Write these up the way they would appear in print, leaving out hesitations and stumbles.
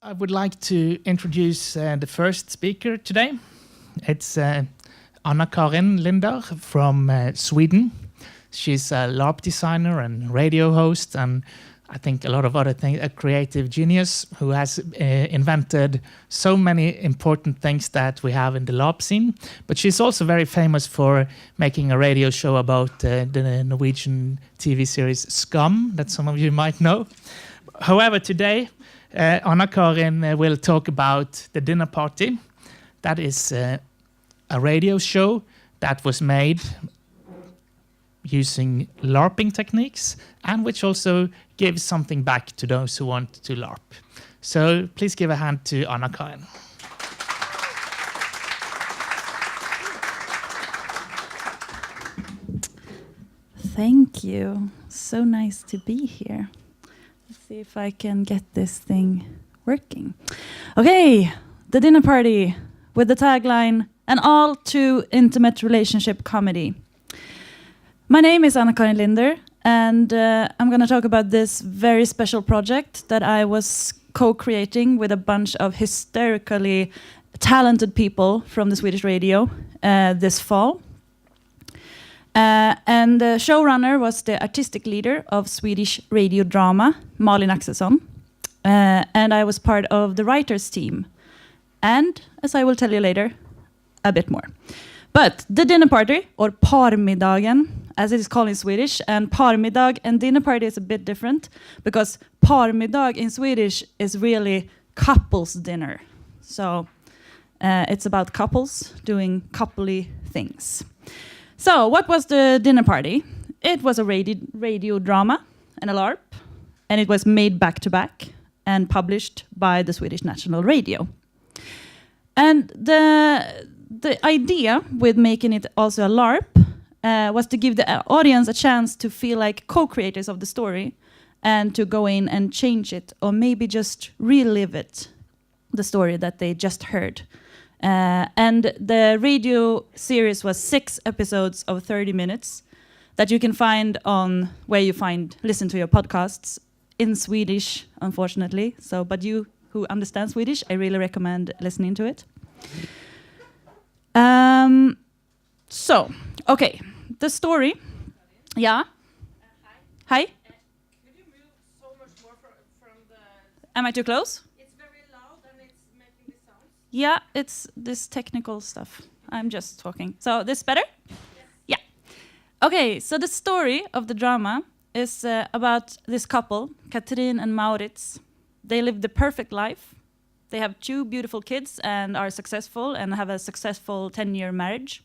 I would like to introduce the first speaker today. It's Anna-Karin Linder from Sweden. She's a Larp designer and radio host, and I think a lot of other things, a creative genius who has invented so many important things that we have in the Larp scene. But she's also very famous for making a radio show about the Norwegian TV series Scum, that some of you might know. However, today, Anna-Karin will talk about The Dinner Party. That is a radio show that was made using LARPing techniques and which also gives something back to those who want to LARP. So please give a hand to Anna-Karin. Thank you. So nice to be here. Let's see if I can get this thing working. Okay, The Dinner Party with the tagline, an all too intimate relationship comedy. My name is Anna-Karin Linder, and I'm going to talk about this very special project that I was co-creating with a bunch of hysterically talented people from the Swedish radio this fall. And the showrunner was the artistic leader of Swedish radio drama, Malin Axelsson. And I was part of the writers team. And, as I will tell you later, a bit more. But the dinner party, or parmiddagen, as it is called in Swedish, and parmiddag and dinner party is a bit different, because parmiddag in Swedish is really couples dinner. So it's about couples doing coupley things. So, what was the dinner party? It was a radio drama and a LARP, and it was made back-to-back and published by the Swedish National Radio. And the idea with making it also a LARP was to give the audience a chance to feel like co-creators of the story and to go in and change it, or maybe just relive it, the story that they just heard. And the radio series was 6 episodes of 30 minutes that you can find on where you listen to your podcasts in Swedish, unfortunately. So, but you who understand Swedish, I really recommend listening to it. So, okay, the story. Yeah. Hi. Could you move so much more from the? Am I too close? Yeah, it's this technical stuff. I'm just talking. So this better? Yes. Yeah. Okay, so the story of the drama is about this couple, Katrin and Maurits. They live the perfect life. They have 2 beautiful kids and are successful and have a successful 10-year marriage.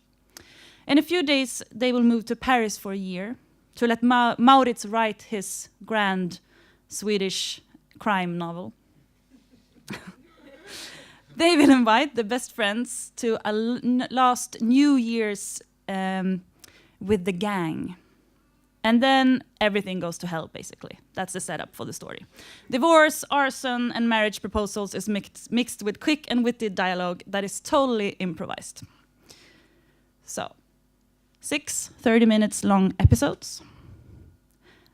In a few days, they will move to Paris for a year to let Maurits write his grand Swedish crime novel. They will invite the best friends to a last New Year's with the gang. And then everything goes to hell, basically. That's the setup for the story. Divorce, arson, and marriage proposals is mixed with quick and witty dialogue that is totally improvised. So, 6 30 minutes long episodes.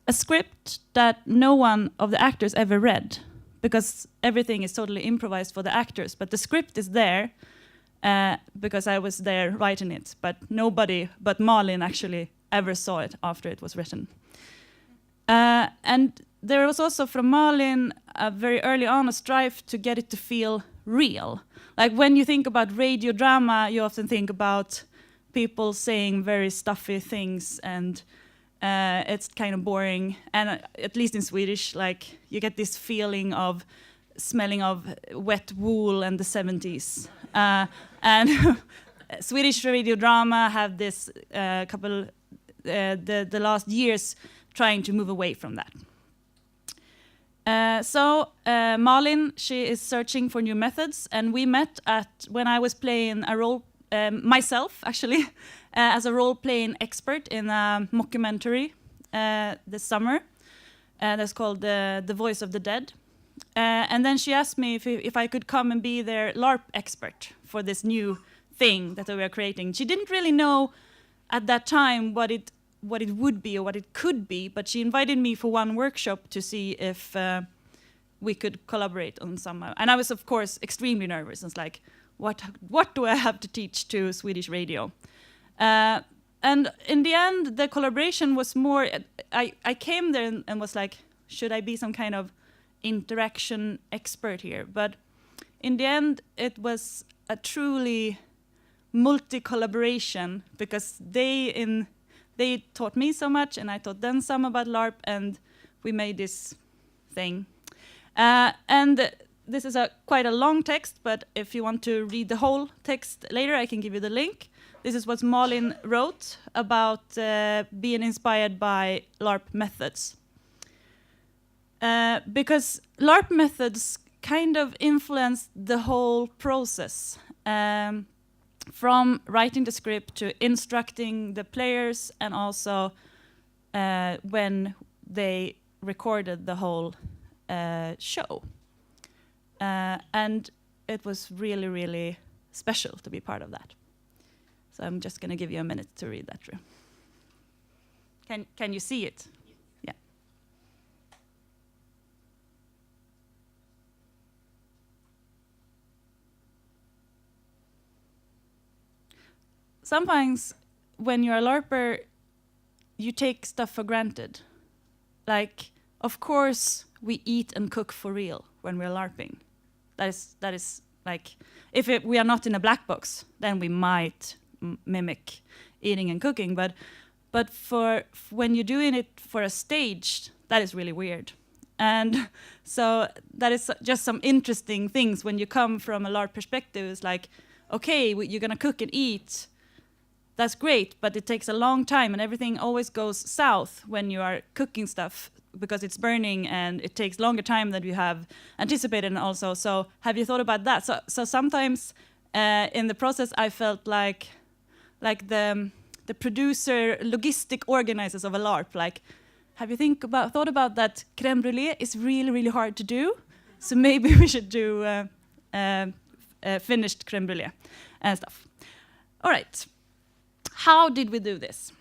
A script that no one of the actors ever read, because everything is totally improvised for the actors. But the script is there because I was there writing it. But nobody but Malin actually ever saw it after it was written. And there was also from Malin very early on a strive to get it to feel real. Like when you think about radio drama, you often think about people saying very stuffy things, and it's kind of boring. And at least in Swedish, like you get this feeling of smelling of wet wool and the 70s. And Swedish radio drama have this the last years trying to move away from that. So Malin, she is searching for new methods, and we met when I was playing a role myself, actually, as a role-playing expert in a mockumentary this summer. That's called The Voice of the Dead. And then she asked me if I could come and be their LARP expert for this new thing that we were creating. She didn't really know at that time what it would be or what it could be, but she invited me for one workshop to see if we could collaborate on some. And I was, of course, extremely nervous. I was like, what do I have to teach to Swedish radio? And in the end, the collaboration was more, I came there and was like, should I be some kind of interaction expert here? But in the end, it was a truly multi-collaboration, because they taught me so much and I taught them some about LARP, and we made this thing. And this is quite a long text, but if you want to read the whole text later, I can give you the link. This is what Malin wrote about being inspired by LARP methods. Because LARP methods kind of influenced the whole process. From writing the script to instructing the players, and also when they recorded the whole show. And it was really, really special to be part of that. So I'm just going to give you a minute to read that through. Can you see it? Yeah. Sometimes when you're a LARPer, you take stuff for granted. Like, of course, we eat and cook for real when we're LARPing. That is like, if we are not in a black box, then we might mimic eating and cooking. But for when you're doing it for a stage, that is really weird. And so that is just some interesting things when you come from a LARP perspective. It's like, okay, you're gonna cook and eat. That's great, but it takes a long time, and everything always goes south when you are cooking stuff, because it's burning and it takes longer time than you have anticipated. And also, so have you thought about that? So sometimes in the process, I felt like the producer, logistic organizers of a LARP. Like, have you thought about that crème brûlée is really, really hard to do? So maybe we should do finished crème brûlée and stuff. All right. How did we do this?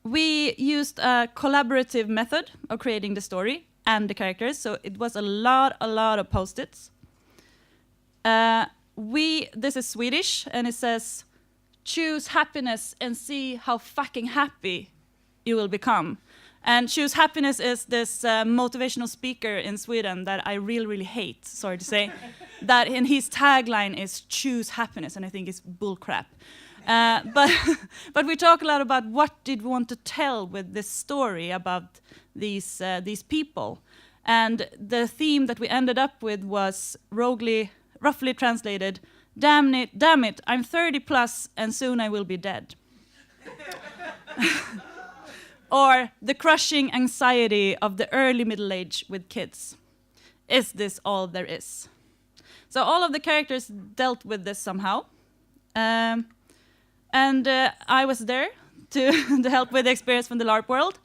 We used a collaborative method of creating the story and the characters, so it was a lot of post-its. This is Swedish, and it says, choose happiness and see how fucking happy you will become. And choose happiness is this motivational speaker in Sweden that I really, really hate, sorry to say, that in his tagline is choose happiness, and I think it's bullcrap. But we talk a lot about what did we want to tell with this story about these people. And the theme that we ended up with was roughly translated, damn it, I'm 30 plus and soon I will be dead. Or the crushing anxiety of the early middle age with kids. Is this all there is? So all of the characters dealt with this somehow. And I was there to help with the experience from the LARP world,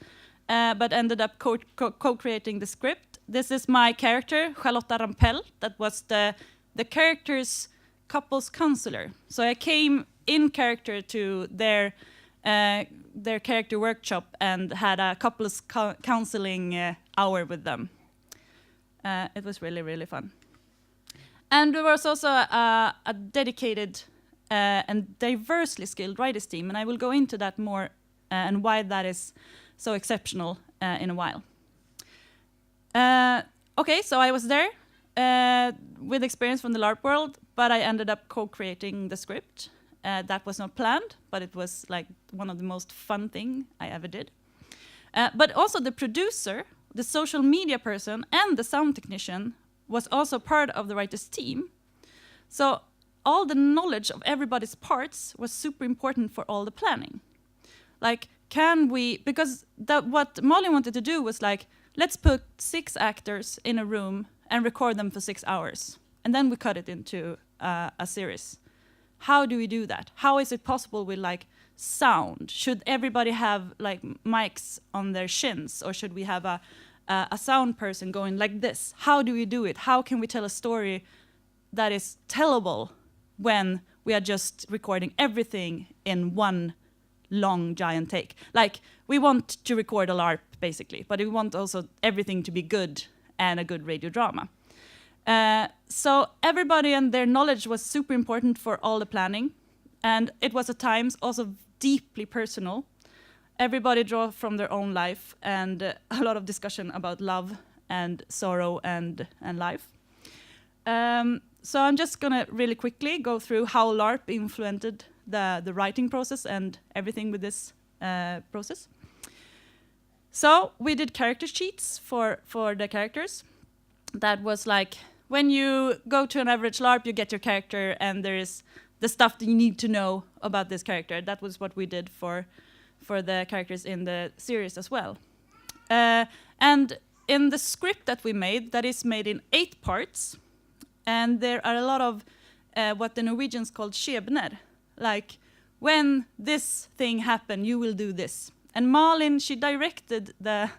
but ended up co-creating the script. This is my character, Charlotta Rampell, that was the character's couples counselor. So I came in character to their character workshop and had a couples counseling hour with them. It was really, really fun. And there was also a dedicated and diversely skilled writers team, and I will go into that more and why that is so exceptional in a while. Okay, so I was there with experience from the LARP world, but I ended up co-creating the script. That was not planned, but it was like one of the most fun things I ever did. But also the producer, the social media person, and the sound technician was also part of the writers team. So all the knowledge of everybody's parts was super important for all the planning. Like, because what Molly wanted to do was like, let's put 6 actors in a room and record them for 6 hours. And then we cut it into a series. How do we do that? How is it possible with like sound? Should everybody have like mics on their shins, or should we have a sound person going like this? How do we do it? How can we tell a story that is tellable when we are just recording everything in one long giant take. Like, we want to record a LARP basically, but we want also everything to be good and a good radio drama. So everybody and their knowledge was super important for all the planning, and it was at times also deeply personal. Everybody draw from their own life, and a lot of discussion about love and sorrow and life. So I'm just gonna really quickly go through how LARP influenced the writing process and everything with this process. So we did character sheets for the characters. That was like, when you go to an average LARP, you get your character, and there is the stuff that you need to know about this character. That was what we did for the characters in the series as well. And in the script that we made, that is made in 8 parts, and there are a lot of what the Norwegians called skjebner, like, when this thing happened, you will do this. And Malin, she directed the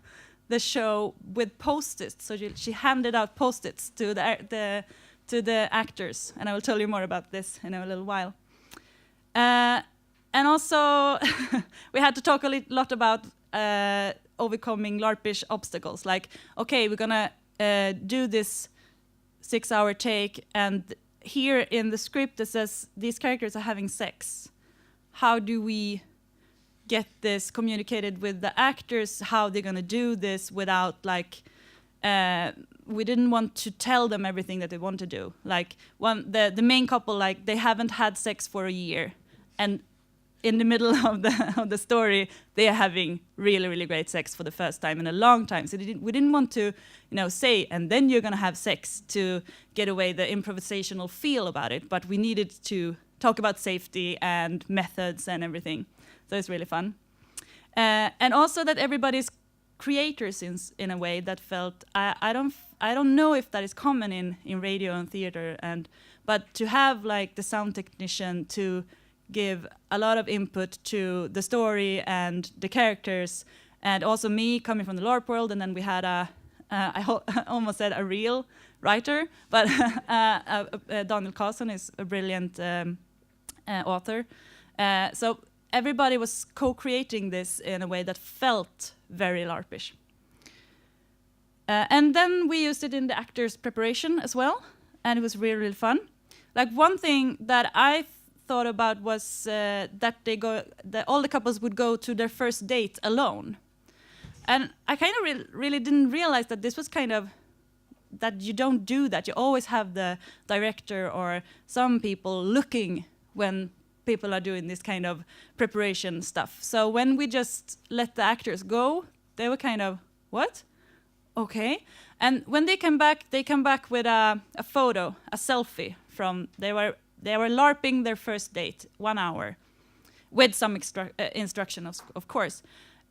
show with post-its, so she handed out post-its to the actors, and I will tell you more about this in a little while. And also, we had to talk a lot about overcoming LARPish obstacles. Like, okay, we're gonna do this 6-hour take, and here in the script it says these characters are having sex. How do we get this communicated with the actors, how they're gonna do this without, like, we didn't want to tell them everything that they want to do. Like, the main couple, like, they haven't had sex for a year, and in the middle of the story, they are having really, really great sex for the first time in a long time. So we didn't want to, say, and then you're gonna have sex, to get away the improvisational feel about it. But we needed to talk about safety and methods and everything. So it's really fun. And also that everybody's creators in a way that felt, I don't know if that is common in radio and theater, but to have, like, the sound technician to give a lot of input to the story and the characters, and also me coming from the LARP world, and then we had I almost said a real writer, but Daniel Carlson is a brilliant author. So everybody was co-creating this in a way that felt very LARPish. And then we used it in the actors' preparation as well, and it was really, really fun. Like, one thing that I thought about was that all the couples would go to their first date alone. And I kind of really didn't realize that this was kind of, that you don't do that. You always have the director or some people looking when people are doing this kind of preparation stuff. So when we just let the actors go, they were kind of, what? Okay. And when they come back with a photo, a selfie from, they were LARPing their first date, 1 hour, with some instruction, of course.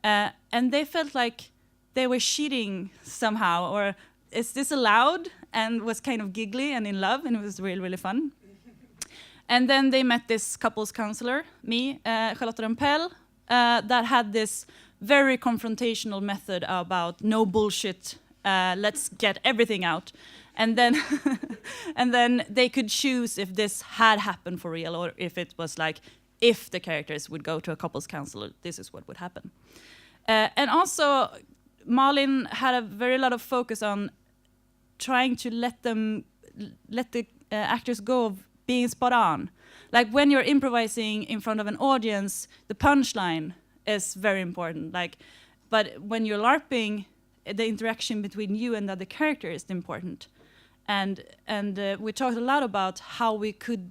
And they felt like they were cheating somehow, or is this allowed? And was kind of giggly and in love, and it was really, really fun. And then they met this couples counselor, me, Charlotte Rampell, that had this very confrontational method about no bullshit, let's get everything out. And then and then they could choose if this had happened for real, or if it was like, if the characters would go to a couples counselor, this is what would happen. And also, Malin had a very lot of focus on trying to let the actors go of being spot on. Like, when you're improvising in front of an audience, the punchline is very important. Like, but when you're LARPing, the interaction between you and the other character is important. And we talked a lot about how we could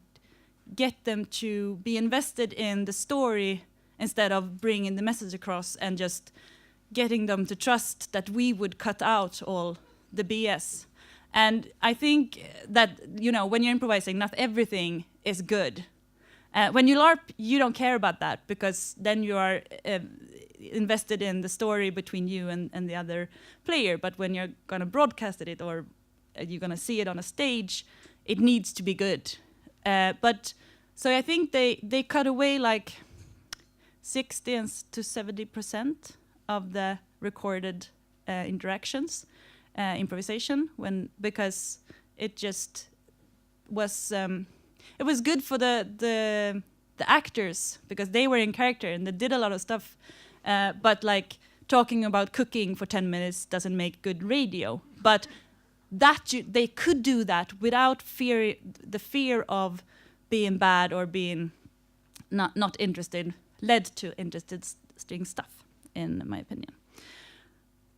get them to be invested in the story instead of bringing the message across, and just getting them to trust that we would cut out all the BS. And I think that, when you're improvising, not everything is good. When you LARP, you don't care about that, because then you are invested in the story between you and the other player. But when you're going to broadcast it, or you're going to see it on a stage, it needs to be good. So I think they cut away like 60 to 70% of the recorded interactions, improvisation, because it just was it was good for the the actors, because they were in character and they did a lot of stuff, but like talking about cooking for 10 minutes doesn't make good radio. But they could do that without the fear of being bad or being not interested, led to interesting stuff, in my opinion.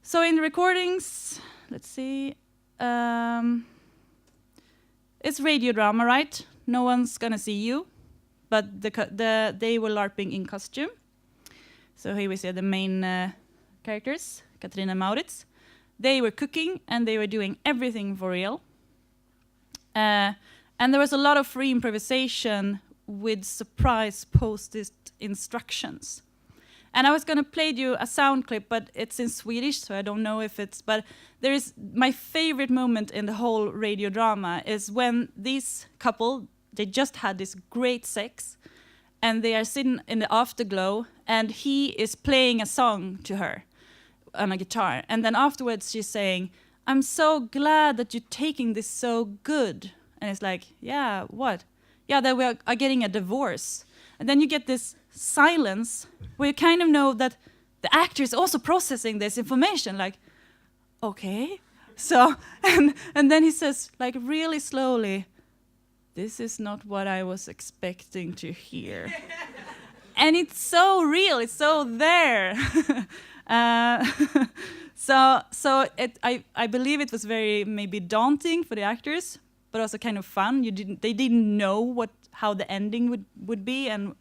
So in the recordings, let's see, it's radio drama, right? No one's gonna see you, but they were LARPing in costume. So here we see the main characters, Katarina and Maurits. They were cooking and they were doing everything for real. And there was a lot of free improvisation with surprise posted instructions. And I was going to play you a sound clip, but it's in Swedish, so I don't know if it's... But there is my favorite moment in the whole radio drama is when these couple, they just had this great sex, and they are sitting in the afterglow, and he is playing a song to her on a guitar. And then afterwards she's saying, I'm so glad that you're taking this so good. And it's like, yeah, what? Yeah, that we are getting a divorce. And then you get this silence where you kind of know that the actor is also processing this information, like, okay. So, and then he says, like, really slowly, this is not what I was expecting to hear. And it's so real, it's so there. I believe it was very maybe daunting for the actors, but also kind of fun. They didn't know how the ending would be, and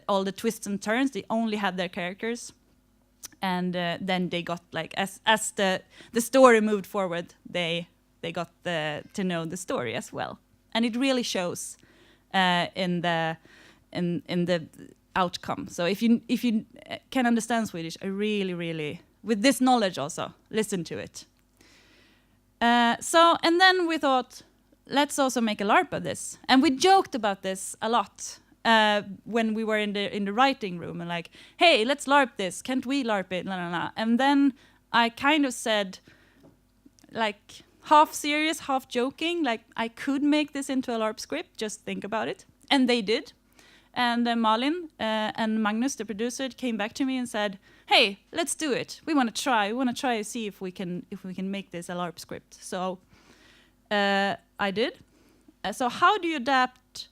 all the twists and turns. They only had their characters, and then they got like as the story moved forward, they got to know the story as well, and it really shows in the outcome. So if you can understand Swedish, I really, with this knowledge also, listen to it. And then we thought, let's also make a LARP of this. And we joked about this a lot when we were in the writing room, and like, hey, let's LARP this. Can't we LARP it? La, la, la. And then I kind of said, like, half serious, half joking, like, I could make this into a LARP script, just think about it. And they did. And Malin and Magnus, the producer, came back to me and said, hey, let's do it. We want to try. We want to try to see if we can make this a LARP script. So I did. So how do you adapt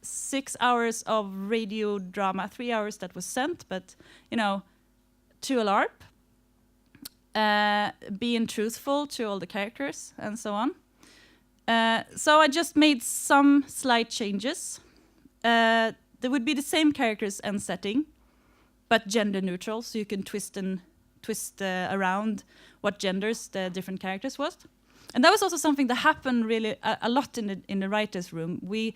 6 hours of radio drama, 3 hours that was sent, but, to a LARP? Being truthful to all the characters and so on. So I just made some slight changes. There would be the same characters and setting, but gender neutral, so you can twist around what genders the different characters was. And that was also something that happened really a lot in the writers' room. We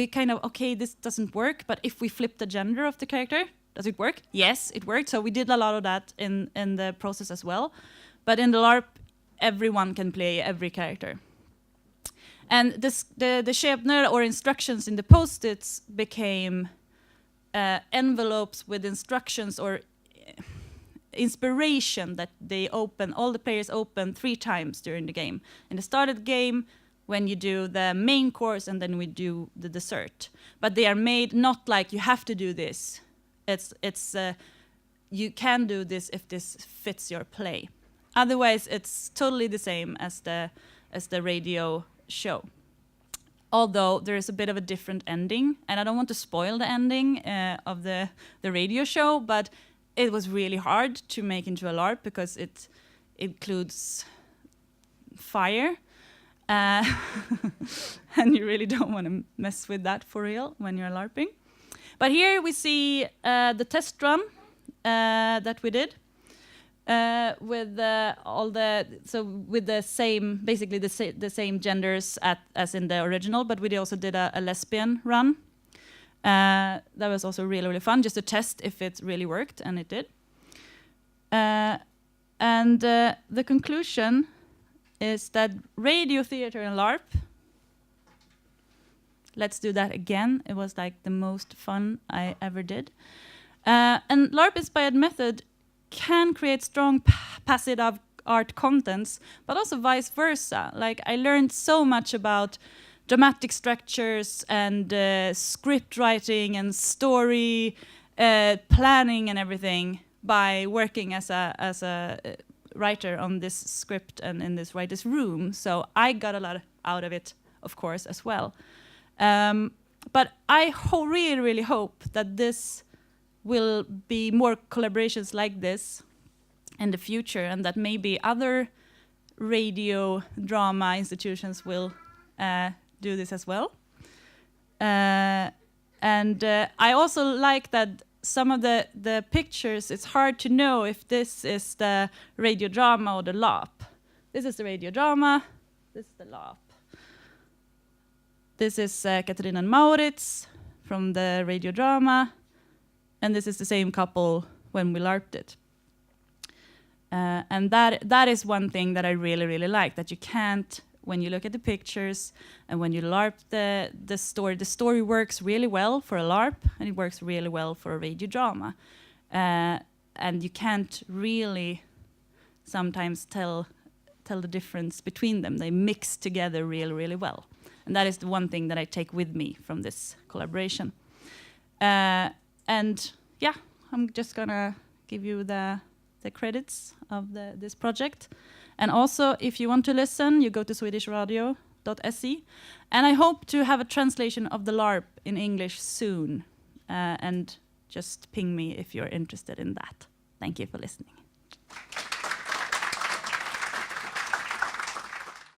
kind of, okay, this doesn't work, but if we flip the gender of the character, does it work? Yes, it worked. So we did a lot of that in the process as well. But in the LARP, everyone can play every character. And the Skepner or instructions in the post-its became envelopes with instructions or inspiration that all the players open 3 times during the game. In the start of the game, when you do the main course, and then we do the dessert. But they are made not like you have to do this. It's you can do this if this fits your play. Otherwise, it's totally the same as the radio show. Although there is a bit of a different ending, and I don't want to spoil the ending of the radio show, but it was really hard to make into a LARP because it includes fire, and you really don't want to mess with that for real when you're LARPing. But here we see the test run that we did. With the same, basically the same genders as in the original, but we also did a lesbian run. That was also really fun, just to test if it really worked, and it did. And the conclusion is that radio theater and LARP, let's do that again. It was like the most fun I ever did. And LARP-inspired method can create strong passive art contents, but also vice versa. Like, I learned so much about dramatic structures and script writing and story planning and everything by working as a writer on this script and in this writer's room. So I got a lot out of it, of course, as well. But I really hope that this will be more collaborations like this in the future, and that maybe other radio drama institutions will do this as well. And I also like that some of the pictures, it's hard to know if this is the radio drama or the Larp. This is the radio drama, this is the Larp. This is Katarina and Maurits from the radio drama, and this is the same couple when we Larped it. And that is one thing that I really like, that you can't, when you look at the pictures and when you Larp the story works really well for a Larp and it works really well for a radio drama. And you can't really sometimes tell the difference between them. They mix together really well. And that is the one thing that I take with me from this collaboration. And yeah, I'm just gonna give you the credits of this project. And also, if you want to listen, you go to swedishradio.se. And I hope to have a translation of the Larp in English soon. And just ping me if you're interested in that. Thank you for listening.